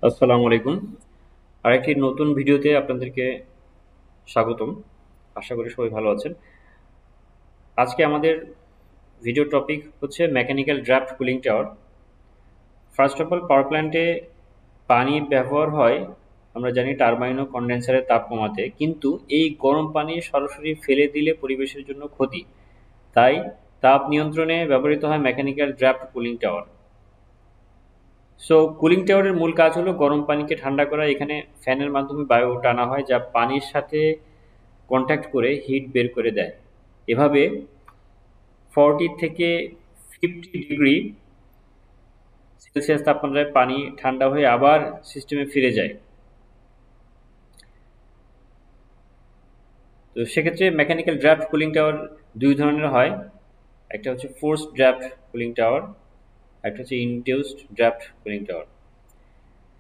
আসসালামু আলাইকুম। আরেকটি নতুন ভিডিওতে আপনাদেরকে স্বাগতম। আশা করি সবাই ভালো আছেন। আজকে আমাদের ভিডিও টপিক হচ্ছে mechanical draft cooling tower. First of all, power প্ল্যান্টে পানি ব্যবহার হয় আমরা জানি টারবাইন ও কনডেন্সারের তাপ কমাতে, কিন্তু এই গরম পানি সরাসরি ফেলে দিলে পরিবেশের জন্য ক্ষতি। তাই তাপ নিয়ন্ত্রণে ব্যবহৃত হয় mechanical draft cooling tower. So cooling টাওয়ারের মূল কাজ হলো গরম পানিকে ঠান্ডা করা। এখানে ফ্যানের মাধ্যমে বায়ু টানা হয় যা পানির সাথে কন্ট্যাক্ট করে হিট বের করে দেয়। এভাবে 40 থেকে 50 ডিগ্রি সেলসিয়াস তাপমাত্রায় পানি ঠান্ডা হয়ে আবার সিস্টেমে ফিরে যায়। তো সেক্ষেত্রে মেকানিক্যাল ড্রাফট কুলিং টাওয়ার দুই ধরনের হয়। একটা হচ্ছে ফোর্সড ড্রাফট কুলিং টাওয়ার, একটা হচ্ছে induced draft cooling tower.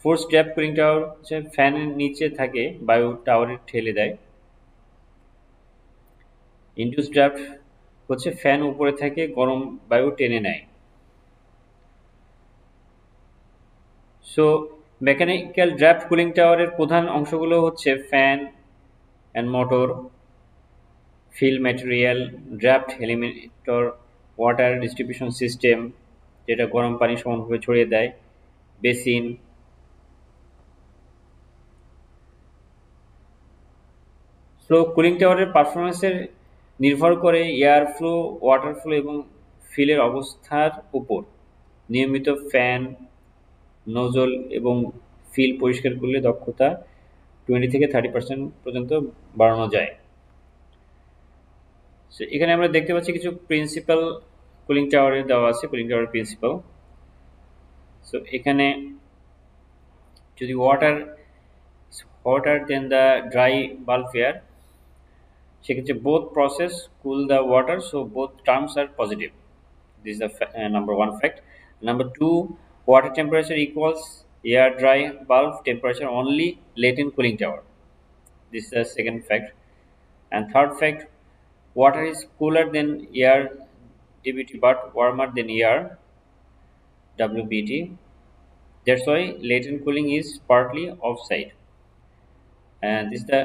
Forced draft cooling tower হচ্ছে ফ্যানের নিচে থাকে, বায়ু টাওয়ারে ঠেলে দেয়। ইনডিউসড ড্রাফট হচ্ছে ফ্যান উপরে থাকে, গরম বায়ু টেনে নেয়। সো মেকানিক্যাল ড্রাফট কুলিং টাওয়ারের প্রধান অংশগুলো হচ্ছে fan and motor, fill material, draft eliminator, water distribution system যেটা গরম পানি সমানভাবে ছড়িয়ে দেয়, বেসিন। সো কুলিং টাওয়ারের পারফরমেন্সের নির্ভর করে এয়ার ফ্লো, ওয়াটার ফ্লো এবং ফিলের অবস্থার উপর। নিয়মিত ফ্যান, নোজল এবং ফিল পরিষ্কার করলে দক্ষতা 20 থেকে 30% পর্যন্ত বাড়ানো যায়। সো এখানে আমরা দেখতে পাচ্ছি কিছু প্রিন্সিপাল কুলিং টাওয়ারের দেওয়া আছে, কুলিং টাওয়ারের প্রিন্সিপাল। সো এখানে যদি water hotter than the dry bulb air, সেক্ষেত্রে both process cool the water, so both terms are positive. This is the number one fact. Number two, water temperature equals air dry bulb temperature only latent cooling tower. This is the second fact. And third fact, water is cooler than air dbt but warmer than air wbt. That's why latent cooling is partly offside. And this is the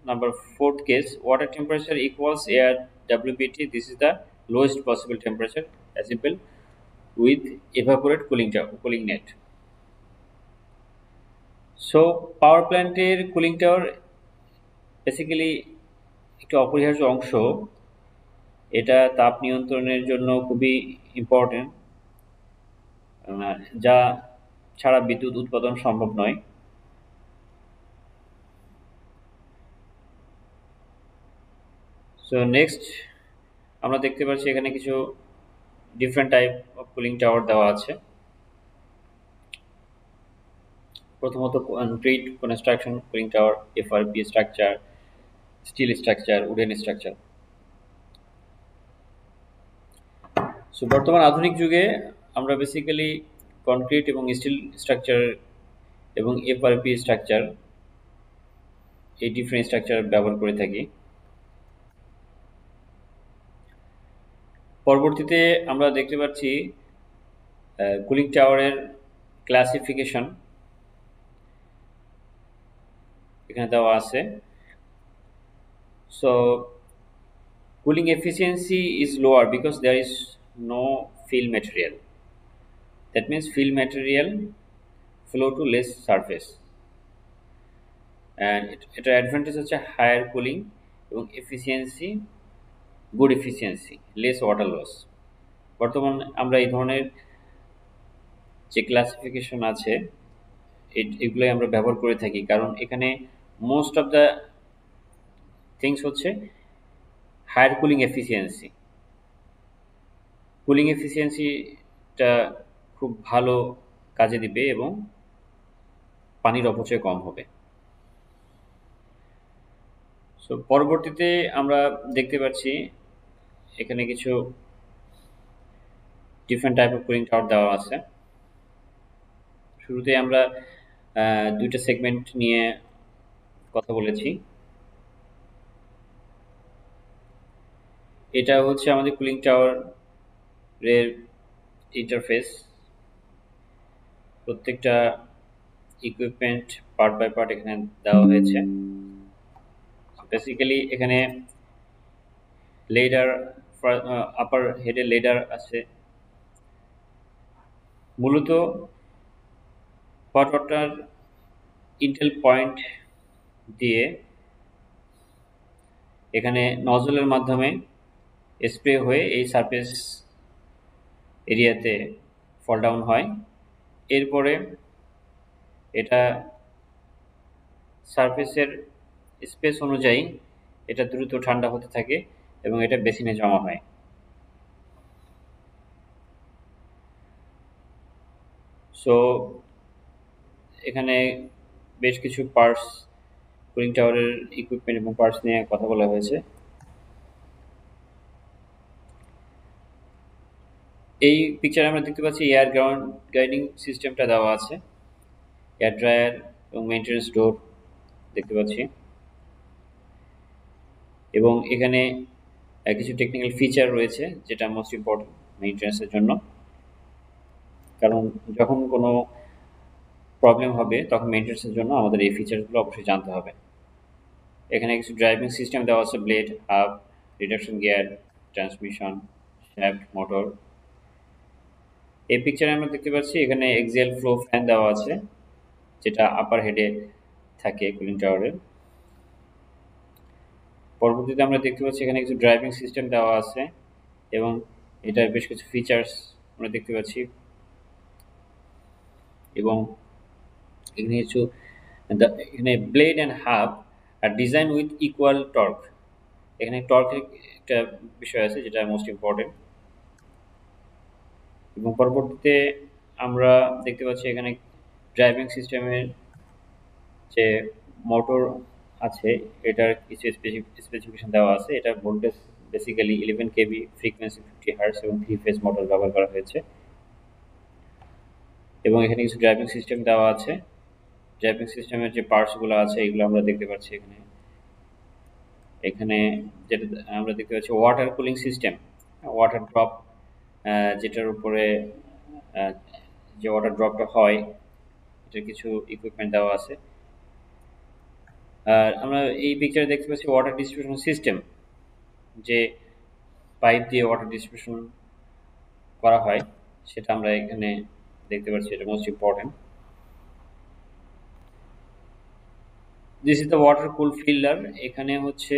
number fourth case, water temperature equals air wbt. This is the lowest possible temperature achievable with evaporate cooling net. So পাওয়ার প্ল্যান্টের cooling tower basically একটি অপরিহার্য অংশ। এটা তাপ নিয়ন্ত্রণের জন্য খুবই important, যা ছাড়া বিদ্যুৎ উৎপাদন সম্ভব নয়। সো নেক্সট আমরা দেখতে পাচ্ছি এখানে কিছু different type of cooling tower দেওয়া আছে। প্রথমত concrete construction cooling tower, FRP structure, still structure, wooden structure. So বর্তমান আধুনিক যুগে আমরা বেসিক্যালি কনক্রিট এবং স্টিল স্ট্রাকচার এবং এফআরপি স্ট্রাকচার, এই ডিফারেন্ট স্ট্রাকচার ব্যবহার করে থাকি। পরবর্তীতে আমরা দেখতে পাচ্ছি কুলিং টাওয়ারের ক্লাসিফিকেশন এখানে দেওয়া আছে। So cooling efficiency is lower because there is no fill material. That means fill material flow to less surface. And এটার অ্যাডভান্টেজ হচ্ছে হায়ার কুলিং এবং efficiency, good efficiency, less water loss. বর্তমান আমরা এই ধরনের যে ক্লাসিফিকেশন আছে এগুলোই আমরা ব্যবহার করে থাকি, কারণ এখানে মোস্ট অফ দ্য থিংস হচ্ছে হায়ার কুলিং এফিসিয়েন্সি। কুলিং এফিসিয়েন্সিটা খুব ভালো কাজে দিবে এবং পানির অপচয় কম হবে। সো পরবর্তীতে আমরা দেখতে পাচ্ছি এখানে কিছু different type of cooling tower দেওয়া আছে। শুরুতে আমরা দুইটা সেগমেন্ট নিয়ে কথা বলেছি। এটা হচ্ছে আমাদের কুলিং টাওয়ারের ইন্টারফেস। প্রত্যেকটা ইকুইপমেন্ট পার্ট বাই পার্ট এখানে দেওয়া হয়েছে। বেসিক্যালি এখানে লেডার, আপার হেডে লেডার আছে। মূলত হট ওয়াটার ইন্টেল পয়েন্ট দিয়ে এখানে নজলের মাধ্যমে স্প্রে হয়ে এই সারফেস এরিয়াতে ফল ডাউন হয়। এরপরে এটা সারফেসের স্পেস অনুযায়ী এটা দ্রুত ঠান্ডা হতে থাকে এবং এটা বেসিনে জমা হয়। সো এখানে বেশ কিছু পার্টস, কুলিং টাওয়ারের ইকুইপমেন্ট এবং পার্টস নিয়ে কথা বলা হয়েছে। এই পিকচারে আমরা দেখতে পাচ্ছি এয়ার গাইডিং সিস্টেমটা দেওয়া আছে, এয়ার ড্রায়ার এবং মেইনটেনেন্স ডোর দেখতে পাচ্ছি। এবং এখানে কিছু টেকনিক্যাল ফিচার রয়েছে যেটা মোস্ট ইম্পর্টেন্ট মেইনটেনেন্সের জন্য, কারণ যখন কোনো প্রবলেম হবে তখন মেইনটেনেন্সের জন্য আমাদের এই ফিচারগুলো অবশ্যই জানতে হবে। এখানে কিছু ড্রাইভিং সিস্টেম দেওয়া আছে, blade, hub, reduction gear, transmission, shaft, motor. এই পিকচারে আমরা দেখতে পাচ্ছি এখানে এক্সিয়াল ফ্লো ফ্যান দেওয়া আছে যেটা আপার হেডে থাকে কুলিং টাওয়ারের। পরবর্তীতে আমরা দেখতে পাচ্ছি এখানে কিছু ড্রাইভিং সিস্টেম দেওয়া আছে এবং এটার বেশ কিছু ফিচার্স আমরা দেখতে পাচ্ছি। এবং এখানে কিছু এখানে ব্লেড অ্যান্ড হাব আর ডিজাইন উইথ ইকুয়াল টর্ক, এখানে টর্কের একটা বিষয় আছে যেটা মোস্ট ইম্পর্টেন্ট। এবং পরবর্তীতে আমরা দেখতে পাচ্ছি এখানে ড্রাইভিং সিস্টেমের যে মোটর আছে এটার কিছু স্পেসিফিকেশন দেওয়া আছে। এটা voltage basically 11 kV, frequency 50 hertz এবং 3 ফেজ মোটর ব্যবহার করা হয়েছে। এবং এখানে কিছু ড্রাইভিং সিস্টেম দেওয়া আছে। ড্রাইভিং সিস্টেমের যে পার্টসগুলো আছে এগুলো আমরা দেখতে পাচ্ছি এখানে। এখানে যেটা আমরা দেখতে পাচ্ছি water cooling system, water drop, যেটার উপরে যে ওয়াটার ড্রপটা হয় এটার কিছু ইকুইপমেন্ট দেওয়া আছে। আর আমরা এই পিকচারে দেখতে পাচ্ছি ওয়াটার ডিস্ট্রিবিউশন সিস্টেম, যে পাইপ দিয়ে ওয়াটার ডিস্ট্রিবিউশন করা হয় সেটা আমরা এখানে দেখতে পাচ্ছি, এটা most important. This is the water cool filter. এখানে হচ্ছে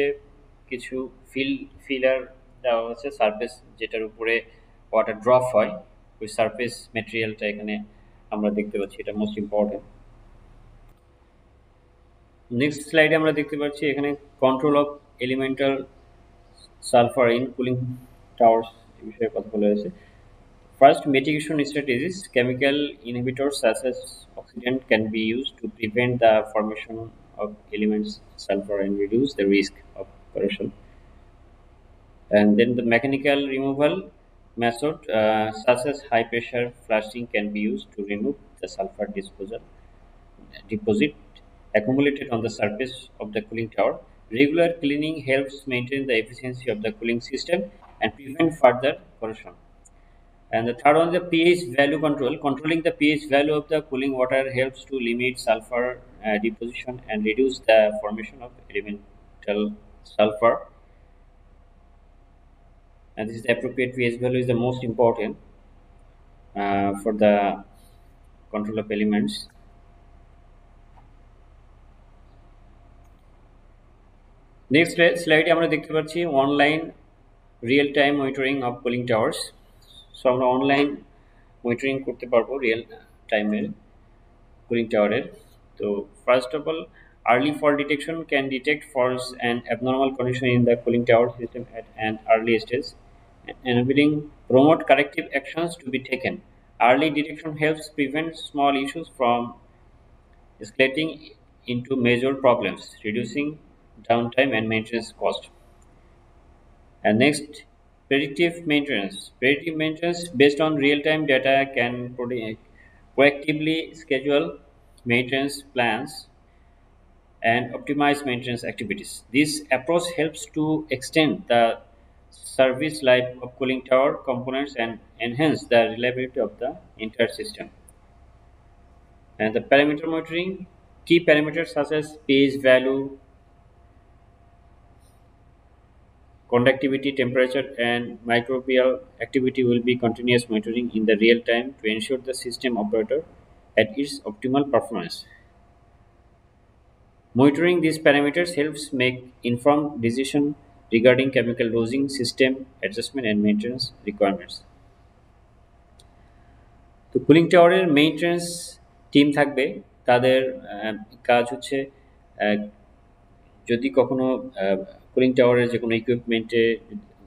কিছু ফিলার দেওয়া হচ্ছে সারফেস যেটার উপরে ওয়াটার ড্রপ হয়, ওই সারফেস ম্যাটেরিয়ালটা এখানে আমরা দেখতে পাচ্ছি, এটা মোস্ট ইম্পর্টেন্ট। নেক্সট স্লাইডে আমরা দেখতে পাচ্ছি এখানে control of elemental sulphur in cooling towers বিষয়ে কথা বলা হয়েছে। First, mitigation strategies. Chemical inhibitors such as oxidant can be used to prevent the formation of elements sulfur and reduce the risk of corrosion. And then the mechanical removal method, such as high pressure flushing, can be used to remove the sulfur deposit accumulated on the surface of the cooling tower. Regular cleaning helps maintain the efficiency of the cooling system and prevent further corrosion. And the third one, the pH value control. Controlling the pH value of the cooling water helps to limit sulfur deposition and reduce the formation of elemental sulfur. And this is the appropriate pH value is the most important for the control of elements. Next slide আমরা দেখতে পাচ্ছি online real time monitoring of cooling towers. So আমরা online monitoring করতে পারবো real টাইমের cooling টাওয়ারের। তো first of all, early fault detection can detect faults and abnormal condition in the cooling tower system at an early stage, enabling prompt corrective actions to be taken. Early detection helps prevent small issues from escalating into major problems, reducing downtime and maintenance cost. And next, predictive maintenance. Predictive maintenance based on real-time data can proactively schedule maintenance plans and optimize maintenance activities. This approach helps to extend the service life of cooling tower components and enhance the reliability of the entire system. And the parameter monitoring, key parameters such as page value, conductivity, temperature, and microbial activity will be continuous monitoring in the real time to ensure the system operator at its optimal performance. Monitoring these parameters helps make informed decision regarding chemical dosing, system adjustment, and maintenance requirements. তো cooling টাওয়ারের maintenance team থাকবে। তাদের কাজ হচ্ছে যদি কখনো cooling টাওয়ারের যে কোনো ইকুইপমেন্টে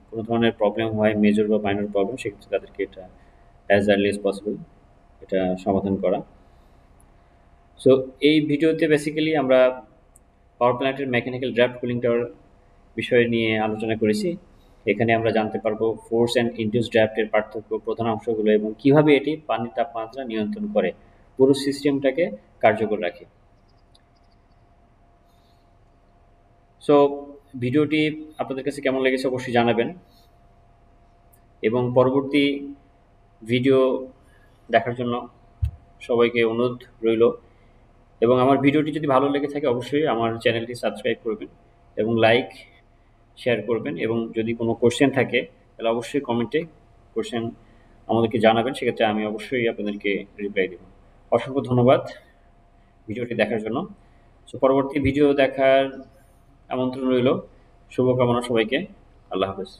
কোনো ধরনের প্রবলেম হয়, মেজর বা মাইনর প্রবলেম, সেক্ষেত্রে তাদেরকে এটা অ্যাজ আর্লি অ্যাজ পসিবল এটা সমাধান করা। সো এই ভিডিওতে বেসিক্যালি আমরা পাওয়ার প্ল্যান্টের মেকানিক্যাল ড্রাফট কুলিং টাওয়ার বিষয় নিয়ে আলোচনা করেছি। এখানে আমরা জানতে পারবো ফোর্স অ্যান্ড ইনডিউস ড্রাফটের পার্থক্য, প্রধান অংশগুলো এবং কিভাবে এটি পানির তাপমাত্রা নিয়ন্ত্রণ করে পুরো সিস্টেমটাকে কার্যকর রাখে। সো ভিডিওটি আপনাদের কাছে কেমন লেগেছে অবশ্যই জানাবেন, এবং পরবর্তী ভিডিও দেখার জন্য সবাইকে অনুরোধ রইল। এবং আমার ভিডিওটি যদি ভালো লেগে থাকে অবশ্যই আমার চ্যানেলটি সাবস্ক্রাইব করবেন এবং লাইক শেয়ার করবেন, এবং যদি কোনো কোশ্চেন থাকে তাহলে অবশ্যই কমেন্টে কোশ্চেন আমাদেরকে জানাবেন, সেক্ষেত্রে আমি অবশ্যই আপনাদেরকে রিপ্লাই দেব। অসংখ্য ধন্যবাদ ভিডিওটি দেখার জন্য। সো পরবর্তী ভিডিও দেখার আমন্ত্রণ রইল। শুভকামনা সবাইকে। আল্লাহ হাফেজ।